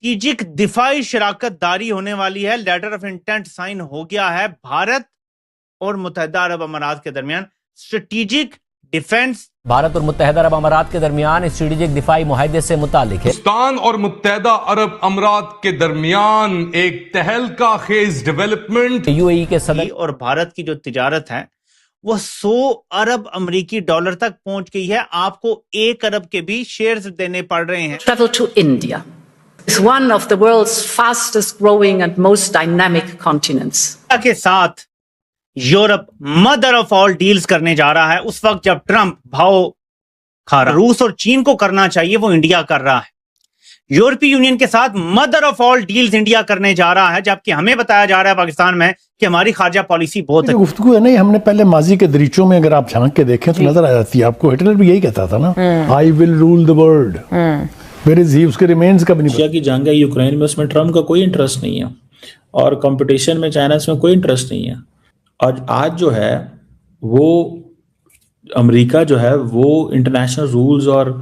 Strategic दिफाई शराकतदारी होने वाली है। लेटर ऑफ इंटेंट साइन हो गया है भारत और मुत्तहिदा अरब अमारात के दरमियान। स्ट्रेटेजिक डिफेंस भारत और मुत्तहिदा अरब अमारात के दरमियान स्ट्रेटेजिक दिफाई मुआहदे से मुतालिक है। पाकिस्तान और मुत्तहिदा अरब अमारात के दरमियान एक तहलका खेज डेवलपमेंट। यूएई के सदर और भारत की जो तिजारत है वो 100 अरब अमेरिकी डॉलर तक पहुंच गई है। आपको 1 अरब के भी शेयर्स देने पड़ रहे हैं। Travel to India is one of the world's fastest growing and most dynamic continents. के साथ Europe mother of all deals करने जा रहा है उस वक्त जब ट्रंप भाव खा रहा। रूस और चीन को करना चाहिए, वो इंडिया कर रहा है। यूरोपीय यूनियन के साथ mother of all deals India करने जा रहा है, जबकि हमें बताया जा रहा है पाकिस्तान में कि हमारी खारजा पॉलिसी बहुत है। गुफ्तगू है नहीं, हमने पहले माजी के दरीचों में अगर आप झांक के देखें तो नजर आ जाती है आपको। हिटलर भी यही कहता था ना, I will rule the world. Where is he? उसके रिमेन्स का भी नहीं। रशिया की जंग है यूक्रेन में, उसमें ट्रम्प का कोई इंटरेस्ट नहीं है और कंपटीशन में चाइना से कोई इंटरेस्ट नहीं है। और आज जो है वो अमेरिका जो है वो इंटरनेशनल रूल्स और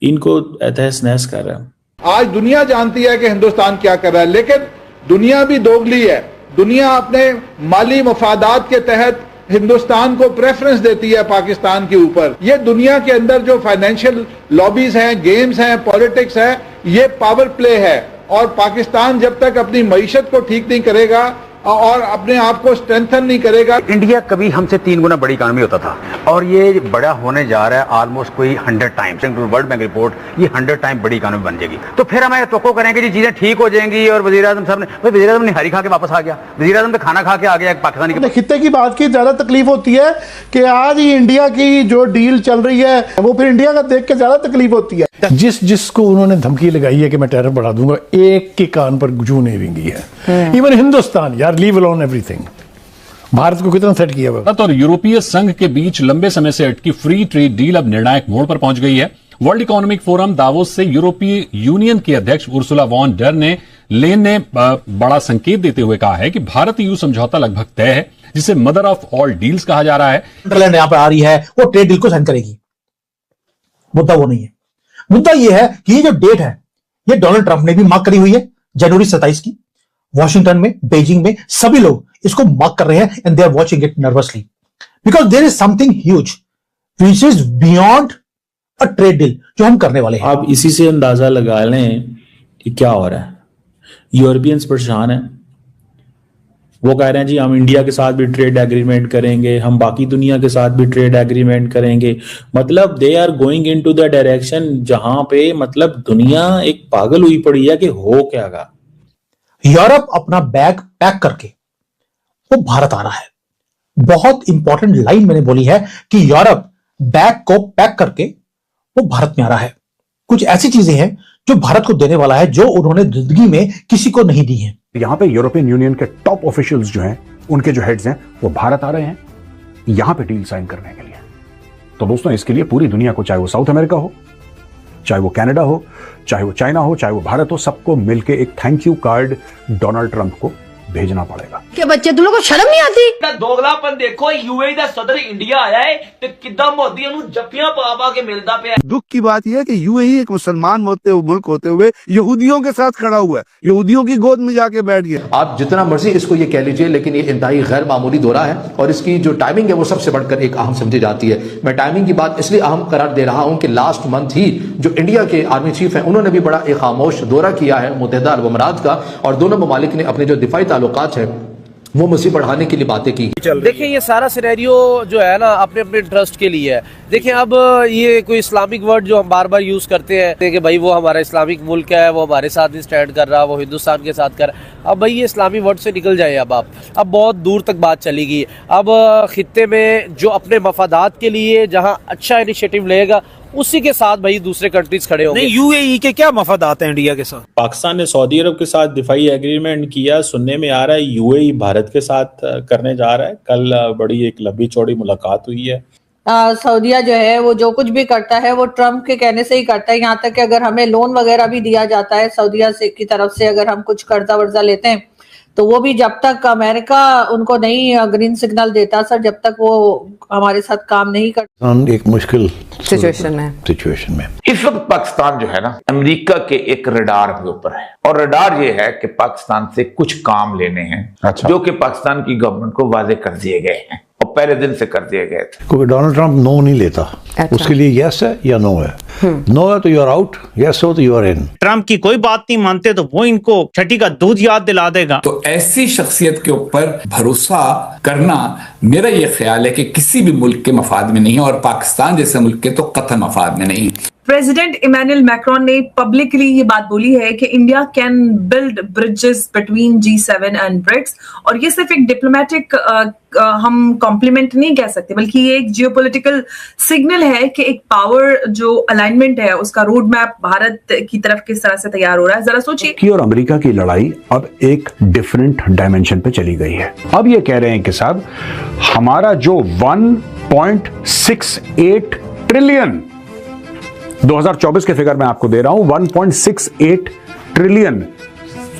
इनको तहस नहस कर रहा है। आज दुनिया जानती है कि हिंदुस्तान क्या कर रहा है, लेकिन दुनिया भी दोगली है। दुनिया अपने माली मफादात के तहत हिंदुस्तान को प्रेफरेंस देती है पाकिस्तान के ऊपर। ये दुनिया के अंदर जो फाइनेंशियल लॉबीज हैं, गेम्स हैं, पॉलिटिक्स है, ये पावर प्ले है। और पाकिस्तान जब तक अपनी मईशत को ठीक नहीं करेगा और अपने आप को स्ट्रेंथन नहीं करेगा। इंडिया कभी हमसे 3 गुना बड़ी इकॉनमी होता था और ये बड़ा होने जा रहा है ऑलमोस्ट कोई 100 टाइम्स। वर्ल्ड बैंक रिपोर्ट ये 100 टाइम बड़ी इकॉनमी बन जाएगी। तो फिर हम तो करेंगे जी चीजें ठीक हो जाएंगी। और वजीर आजम साहब ने, भाई वजीर आजम निहारी खा के वापस आ गया, वजीर आजम ने खाना खा के आ गया पाकिस्तानी के। खित्ते की बात की ज्यादा तकलीफ होती है कि आज ही इंडिया की जो डील चल रही है वो फिर इंडिया का देख के ज्यादा तकलीफ होती है। जिसको उन्होंने धमकी लगाई है कि मैं टैरिफ बढ़ा दूंगा, एक के कान पर जू नहीं रेंगी है। इवन हिंदुस्तान, यार लीव अलोन एवरीथिंग। भारत को कितना सेट किया। भारत और यूरोपीय संघ के बीच लंबे समय से अटकी फ्री ट्रेड डील अब निर्णायक मोड़ पर पहुंच गई है। वर्ल्ड इकोनॉमिक फोरम दावोस से यूरोपीय यूनियन के अध्यक्ष उर्सुला वॉन डर लेन ने बड़ा संकेत देते हुए कहा है कि भारत यूं समझौता लगभग तय है, जिसे मदर ऑफ ऑल डील्स कहा जा रहा है। यहां पर आ रही है, वो ट्रेड डील को साइन करेगी। मुद्दा वो नहीं है। मुद्दा यह है कि ये जो डेट है ये डोनाल्ड ट्रंप ने भी मार्क करी हुई है, जनवरी 27 की। वॉशिंगटन में, बीजिंग में सभी लोग इसको मार्क कर रहे हैं and they are watching it nervously because there is something huge which is beyond a trade deal जो हम करने वाले हैं। आप इसी से अंदाजा लगा लें कि क्या हो रहा है। यूरोपियंस परेशान है, वो कह रहे हैं जी हम इंडिया के साथ भी ट्रेड एग्रीमेंट करेंगे, हम बाकी दुनिया के साथ भी ट्रेड एग्रीमेंट करेंगे। मतलब they are going into the direction जहां पे मतलब दुनिया एक पागल हुई पड़ी है कि हो क्या गा। यूरोप अपना बैग पैक करके वो भारत आ रहा है। बहुत इंपॉर्टेंट लाइन मैंने बोली है कि यूरोप बैग को पैक करके वो भारत में आ रहा है। कुछ ऐसी चीजें हैं जो भारत को देने वाला है जो उन्होंने जिंदगी में किसी को नहीं दी है। यहाँ पे यूरोपियन यूनियन के टॉप ऑफिशियल्स जो हैं, उनके जो हेड्स हैं, वो भारत आ रहे हैं यहां पे डील साइन करने के लिए। तो दोस्तों इसके लिए पूरी दुनिया को, चाहे वो साउथ अमेरिका हो, चाहे वो कनाडा हो, चाहे वो चाइना हो, चाहे वो भारत हो, सबको मिलके एक thank you card Donald Trump को भेजना पड़ेगा। क्या बच्चे तुम लोग को शर्म नहीं आती? दोगलापन देखो, यूएई दा सदर इंडिया आया है ते किद्दां मोदी ओनू जप्पियां पा पा के मिलदा पिया। दुख की बात यह है कि यूएई एक मुसलमान मुल्क होते हुए यहूदियों के साथ खड़ा हुआ है, यहूदियों की गोद में जाके बैठ गया। आप जितना मर्जी इसको ये कह लीजिए, लेकिन ये इंतहाई गैर मामूली दौरा है और इसकी जो टाइमिंग है वो सबसे बढ़कर एक अहम समझी जाती है। मैं टाइमिंग की बात इसलिए अहम करार दे रहा हूं कि लास्ट मंथ ही जो इंडिया के आर्मी चीफ हैं उन्होंने भी बड़ा एक खामोश दौरा किया है मुत्तहिदा अरब अमारात का, और दोनों ममालिक ने अपने जो दिफाई ताल्लुकात है वो मज़ीद बढ़ाने के लिए बातें की। देखिए ये सारा सिनेरियो जो है ना अपने अपने इंटरेस्ट के लिए है। देखिए अब ये कोई इस्लामिक वर्ड जो हम बार बार यूज करते हैं कि भाई वो हमारा इस्लामिक मुल्क है, वो हमारे साथ नहीं स्टैंड कर रहा, वो हिंदुस्तान के साथ कर रहा। अब भाई ये इस्लामी वर्ड से निकल जाए। अब अब बहुत दूर तक बात चली गई। अब खित्ते में जो अपने मफादात के लिए जहाँ अच्छा इनिशिएटिव लेगा उसी के साथ भाई दूसरे कंट्रीज खड़े होंगे। यूएई के क्या मफादात हैं इंडिया के साथ? पाकिस्तान ने सऊदी अरब के साथ दिफाई एग्रीमेंट किया, सुनने में आ रहा है यूएई भारत के साथ करने जा रहा है। कल बड़ी एक लंबी चौड़ी मुलाकात हुई है। सऊदीया जो है वो जो कुछ भी करता है वो ट्रम्प के कहने से ही करता है। यहाँ तक कि अगर हमें लोन वगैरह भी दिया जाता है सऊदीया से की तरफ से, अगर हम कुछ कर्जा वर्जा लेते हैं तो वो भी जब तक अमेरिका उनको नहीं ग्रीन सिग्नल देता सर, जब तक वो हमारे साथ काम नहीं करता, एक मुश्किल सिचुएशन में इस वक्त पाकिस्तान जो है ना अमेरिका के एक रडार के ऊपर है, और रडार ये है कि पाकिस्तान से कुछ काम लेने हैं जो कि पाकिस्तान की गवर्नमेंट को वादे कर दिए गए हैं और पहले दिन से कर दिए गए थे। क्योंकि डोनाल्ड ट्रंप नो नहीं लेता, उसके लिए यस है या नो है, नो है तो यू आर आउट, यस हो तो यू आर इन। ट्रंप की कोई बात नहीं मानते तो वो इनको छठी का दूध याद दिला देगा। तो ऐसी शख्सियत के ऊपर भरोसा करना मेरा यह ख्याल है कि किसी भी मुल्क के मफाद में नहीं है, और पाकिस्तान जैसे मुल्क के तो कतई मफाद में नहीं। प्रेसिडेंट इमैनुअल मैक्रोन ने पब्लिकली ये बात बोली है कि India can build bridges between G7 and BRICS, और ये सिर्फ एक डिप्लोमेटिक हम कॉम्प्लीमेंट नहीं कह सकते, बल्कि ये एक जियोपॉलिटिकल सिग्नल है कि एक पावर जो अलाइनमेंट है उसका रोड मैप भारत की तरफ किस तरह से तैयार हो रहा है। जरा सोचिए की और अमेरिका की लड़ाई अब एक डिफरेंट डायमेंशन पे चली गई है। अब ये कह रहे हैं कि साहब हमारा जो 1.68 ट्रिलियन 2024 के फिगर मैं आपको दे रहा हूं, 1.68 ट्रिलियन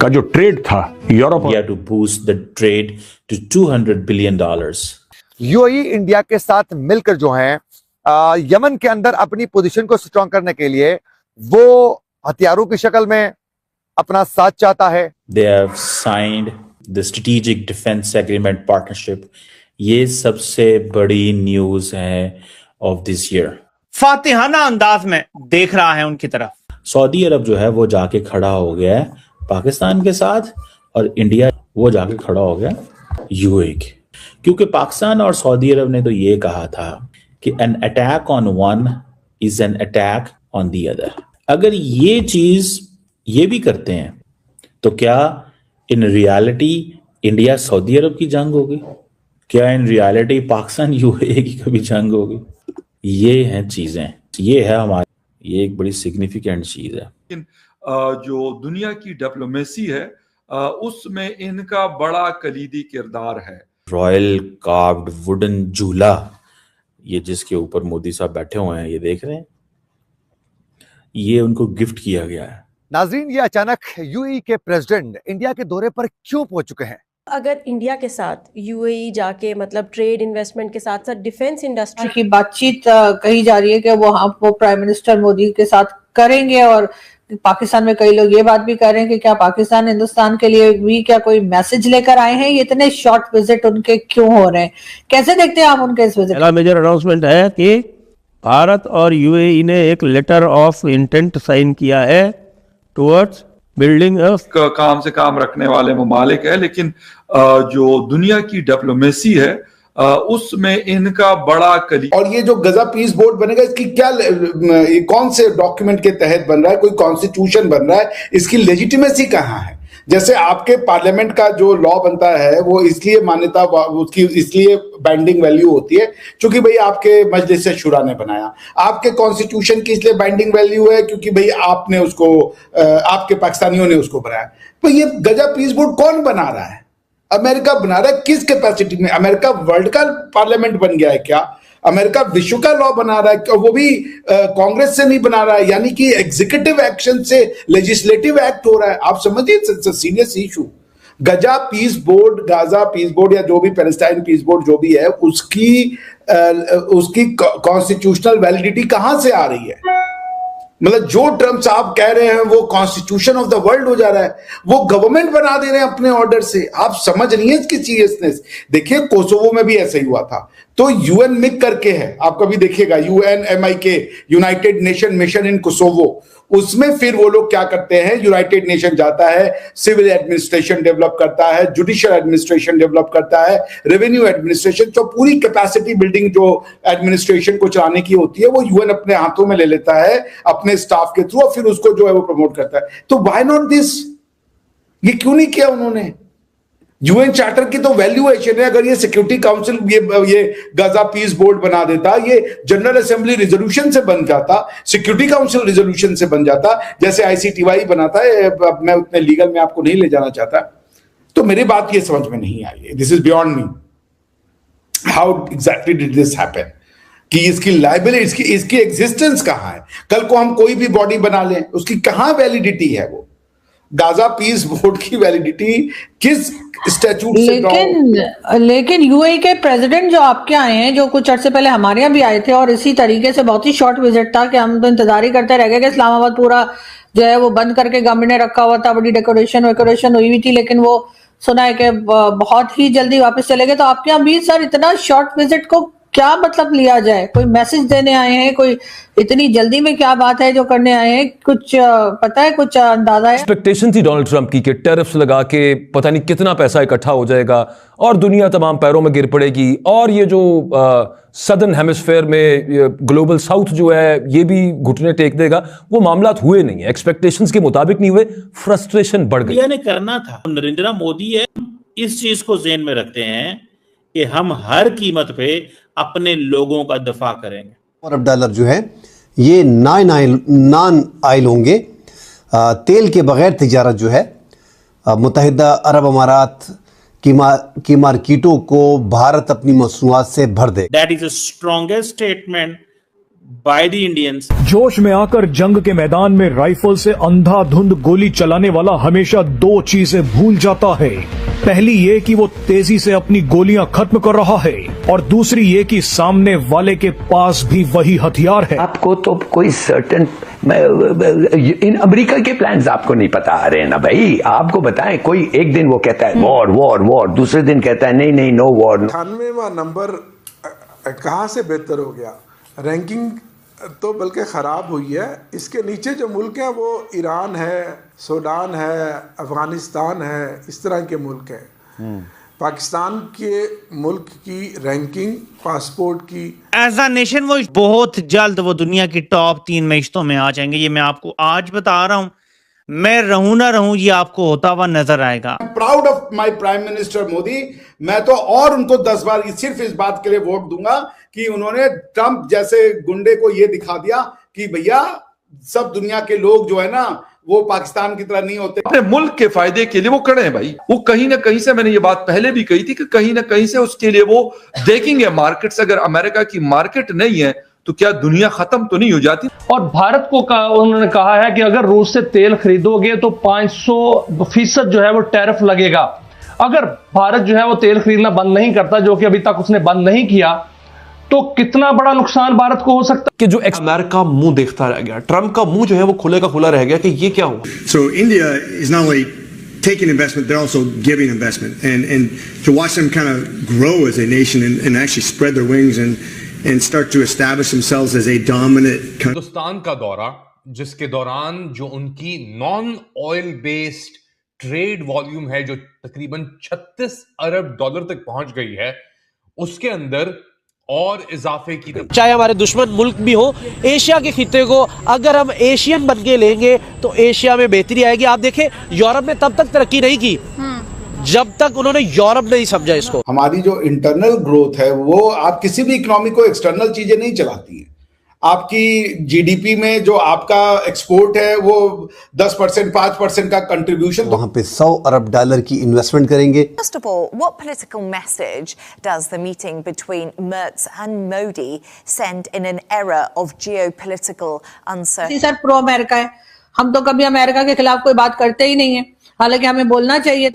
का जो ट्रेड था Europe, to boost the trade to $200 billion. UAE India के साथ मिलकर जो है यमन के अंदर अपनी पोजीशन को स्ट्रॉन्ग करने के लिए वो हथियारों की शक्ल में अपना साथ चाहता है। They have signed the strategic defense agreement partnership। ये सबसे बड़ी न्यूज है ऑफ दिस ईयर। फातिहाना अंदाज में देख रहा है उनकी तरफ। सऊदी अरब जो है वो जाके खड़ा हो गया है पाकिस्तान के साथ, और इंडिया वो जाके खड़ा हो गया यूएई के, क्योंकि पाकिस्तान और सऊदी अरब ने तो ये कहा था कि an attack on one is an attack on the other. अगर ये चीज ये भी करते हैं तो क्या इन रियलिटी इंडिया सऊदी अरब की जंग होगी? क्या इन रियलिटी पाकिस्तान यूएई की कभी जंग होगी? ये हैं चीजें, ये है हमारी, ये एक बड़ी सिग्निफिकेंट चीज है। लेकिन जो दुनिया की डिप्लोमेसी है उसमें इनका बड़ा कलीदी किरदार है। रॉयल कार्व्ड वुडन झूला, ये जिसके ऊपर मोदी साहब बैठे हुए हैं, ये देख रहे हैं, ये उनको गिफ्ट किया गया है। नाजरीन, ये अचानक यूएई के प्रेसिडेंट इंडिया के दौरे पर क्यों पहुंच चुके हैं? अगर इंडिया के साथ यूएई जाके मतलब ट्रेड इन्वेस्टमेंट के साथ साथ डिफेंस इंडस्ट्री की बातचीत कही जा रही है कि वो प्राइम मिनिस्टर मोदी के साथ करेंगे, और पाकिस्तान में कई लोग ये बात भी कर रहे हैं कि क्या पाकिस्तान हिंदुस्तान के लिए भी क्या कोई मैसेज लेकर आए हैं? ये इतने शॉर्ट विजिट उनके क्यों हो रहे हैं? कैसे देखते हैं आप उनके इस विजिट? पहला मेजर अनाउंसमेंट है कि भारत और यूएई ने एक लेटर ऑफ इंटेंट साइन किया है टुवर्ड्स बिल्डिंग काम से काम रखने वाले ममालिक है, लेकिन जो दुनिया की डिप्लोमेसी है उसमें इनका बड़ा कली। और ये जो गजा पीस बोर्ड बनेगा, इसकी क्या ये कौन से डॉक्यूमेंट के तहत बन रहा है? कोई कॉन्स्टिट्यूशन बन रहा है? इसकी लेजिटिमेसी कहाँ है? जैसे आपके पार्लियामेंट का जो लॉ बनता है वो इसलिए मान्यता उसकी इसलिए बाइंडिंग वैल्यू होती है क्योंकि भाई आपके मजलिस शुरा ने बनाया। आपके कॉन्स्टिट्यूशन की इसलिए बाइंडिंग वैल्यू है क्योंकि भाई आपने उसको आपके पाकिस्तानियों ने उसको बनाया। तो ये गजा पीस बोर्ड कौन बना रहा है? अमेरिका बना रहा है। किस कैपेसिटी में? अमेरिका वर्ल्ड का पार्लियामेंट बन गया है क्या? अमेरिका विश्व का लॉ बना रहा है, वो भी कांग्रेस से नहीं बना रहा है, यानी कि एग्जीक्यूटिव एक्शन से लेजिस्लेटिव एक्ट हो रहा है। आप समझिए serious issue. Gaza peace board, Gaza peace board या जो भी पैलेस्टाइन पीस बोर्ड जो भी है, उसकी कॉन्स्टिट्यूशनल वैलिडिटी कहां से आ रही है? मतलब जो ट्रम्प साहब कह रहे हैं वो कॉन्स्टिट्यूशन ऑफ द वर्ल्ड हो जा रहा है, वो गवर्नमेंट बना दे रहे हैं अपने ऑर्डर से। आप समझ नहीं है इसकी सीरियसनेस। देखिए कोसोवो में भी ऐसा ही हुआ था। तो यूएन मिक करके है, आप कभी देखिएगा, UNMIK, United nation mission in Kosovo, उसमें फिर वो लोग क्या करते हैं, यूनाइटेड नेशन जाता है, सिविल एडमिनिस्ट्रेशन डेवलप करता है, जुडिशियल एडमिनिस्ट्रेशन डेवलप करता है, रेवेन्यू एडमिनिस्ट्रेशन, जो पूरी कैपेसिटी बिल्डिंग जो एडमिनिस्ट्रेशन को चलाने की होती है वो यूएन अपने हाथों में ले लेता है अपने स्टाफ के थ्रू, और फिर उसको जो है वो प्रमोट करता है। तो व्हाई नॉट दिस? ये क्यों नहीं किया उन्होंने? यूएन चार्टर की तो वैल्यूएशन है। अगर ये सिक्योरिटी काउंसिल ये गाजा पीस बोर्ड बना देता, ये जनरल असेंबली रिजोल्यूशन से बन जाता, सिक्योरिटी काउंसिल रिजोल्यूशन से बन जाता, जैसे ICTY बनाता है। मैं उतने लीगल में आपको नहीं ले जाना चाहता। तो मेरी बात ये समझ में नहीं आई। This is beyond me. How exactly did this happen? कि इसकी लाइबिलिटी, इसकी एग्जिस्टेंस कहां है? कल को हम कोई भी बॉडी बना लें, उसकी कहां वैलिडिटी है? वो गाजा पीस बोर्ड की वैलिडिटी किस स्टैट्यूट से लेकिन यूएई के प्रेसिडेंट जो आपके आए हैं, जो कुछ अर्से पहले हमारे यहाँ भी आए थे और इसी तरीके से बहुत ही शॉर्ट विजिट था कि हम तो इंतजार ही करते रह गए कि इस्लामाबाद पूरा जो है वो बंद करके गवर्नमेंट ने रखा हुआ था, बड़ी डेकोरेशन हुई हुई थी, लेकिन वो सुना है कि बहुत ही जल्दी वापस चले गए। तो आपके यहाँ भी सर इतना शॉर्ट विजिट को क्या मतलब लिया जाए? कोई मैसेज देने आए हैं? कोई इतनी जल्दी में क्या बात है जो करने आए हैं? कुछ पता है, कुछ अंदाजा है? एक्सपेक्टेशन थी डोनाल्ड ट्रंप की कि टैरिफ्स लगा के पता नहीं कितना पैसा इकट्ठा हो जाएगा और दुनिया तमाम पैरों में गिर पड़ेगी, और ये जो सदर्न हेमिस्फेयर में ग्लोबल साउथ जो है ये भी घुटने टेक देगा। वो मामला हुए नहीं है, एक्सपेक्टेशंस के मुताबिक नहीं हुए, फ्रस्ट्रेशन बढ़ गई। इंडिया ने करना था। नरेंद्र मोदी है इस चीज को जेहन में रखते हैं कि हम हर कीमत पे अपने लोगों का दफा करेंगे। अरब डॉलर जो है ये नॉन आयल होंगे, तेल के बगैर तिजारत जो है मुत्तहिदा अरब अमारात की मार्केटों को भारत अपनी मसनूआत से भर दे। That is the strongest statement by the Indians. जोश में आकर जंग के मैदान में राइफल से अंधाधुंध गोली चलाने वाला हमेशा दो चीजें भूल जाता है। पहली ये कि वो तेजी से अपनी गोलियां खत्म कर रहा है, और दूसरी ये कि सामने वाले के पास भी वही हथियार है। आपको तो कोई सर्टेन इन अमेरिका के प्लान्स आपको नहीं पता आ रहे हैं ना भाई। आपको बताएं, कोई एक दिन वो कहता है वॉर वॉर वॉर, दूसरे दिन कहता है नहीं नहीं नो वॉर। 98वां नंबर कहां से बेहतर हो गया? रैंकिंग तो बल्कि ख़राब हुई है। इसके नीचे जो मुल्क हैं वो ईरान है, सूडान है, अफगानिस्तान है, इस तरह के मुल्क हैं। पाकिस्तान के मुल्क की रैंकिंग पासपोर्ट की एज अ नेशन वो बहुत जल्द वो दुनिया की टॉप 3 मैशतों में आ जाएंगे। ये मैं आपको आज बता रहा हूँ, मैं रहूं ना रहूं ये आपको होता हुआ नजर आएगा। Proud of my prime minister Modi. मैं तो और उनको 10 बार सिर्फ इस बात के लिए वोट दूंगा कि उन्होंने ट्रंप जैसे गुंडे को ये दिखा दिया कि भैया सब दुनिया के लोग जो है ना वो पाकिस्तान की तरह नहीं होते। अपने मुल्क के फायदे के लिए वो खड़े हैं भाई। वो कहीं ना कहीं से, मैंने ये बात पहले भी कही थी कि कहीं ना कहीं से उसके लिए वो देखेंगे मार्केट्स। अगर अमेरिका की मार्केट नहीं है तो क्या दुनिया खत्म तो नहीं हो जाती? और भारत को उन्होंने कहा है कि अगर रूस से तेल खरीदोगे तो 500% जो है वो टैरिफ लगेगा। अगर भारत जो है वो तेल खरीदना बंद नहीं करता, जो कि अभी तक उसने बंद नहीं किया, तो कितना बड़ा नुकसान भारत को हो सकता है। कि जो अमेरिका मुंह देखता रह गया, ट्रंप का मुंह जो है वो खुले का खुला रह गया कि ये क्या हुआ। So India is not only taking investment, they're also giving investment, and to watch them kind of grow as a nation and actually spread their wings and start to establish themselves as a dominant country. Hindustan का दौरा, जिसके दौरान जो उनकी non oil based trade volume है जो तकरीबन 36 अरब dollar तक पहुंच गई है, उसके अंदर और इजाफे की, चाहे हमारे दुश्मन मुल्क भी हो, एशिया के खिते को अगर हम एशियन बन के लेंगे तो एशिया में बेहतरी आएगी। आप देखें यूरोप ने तब तक तरक्की नहीं की जब तक उन्होंने यूरोप नहीं समझा इसको। हमारी जो इंटरनल ग्रोथ है वो, आप किसी भी इकोनॉमी को एक्सटर्नल चीजें नहीं चलाती हैं। आपकी जीडीपी में जो आपका एक्सपोर्ट है वो 10% 5% का कंट्रीब्यूशन, वहां पे 100 अरब डॉलर की इन्वेस्टमेंट करेंगे। First of all, what political message does the meeting between Merz and Modi send in an era of geopolitical uncertainty? Sir pro America है, हम तो कभी अमेरिका के खिलाफ कोई बात करते ही नहीं है, हालांकि हमें बोलना चाहिए।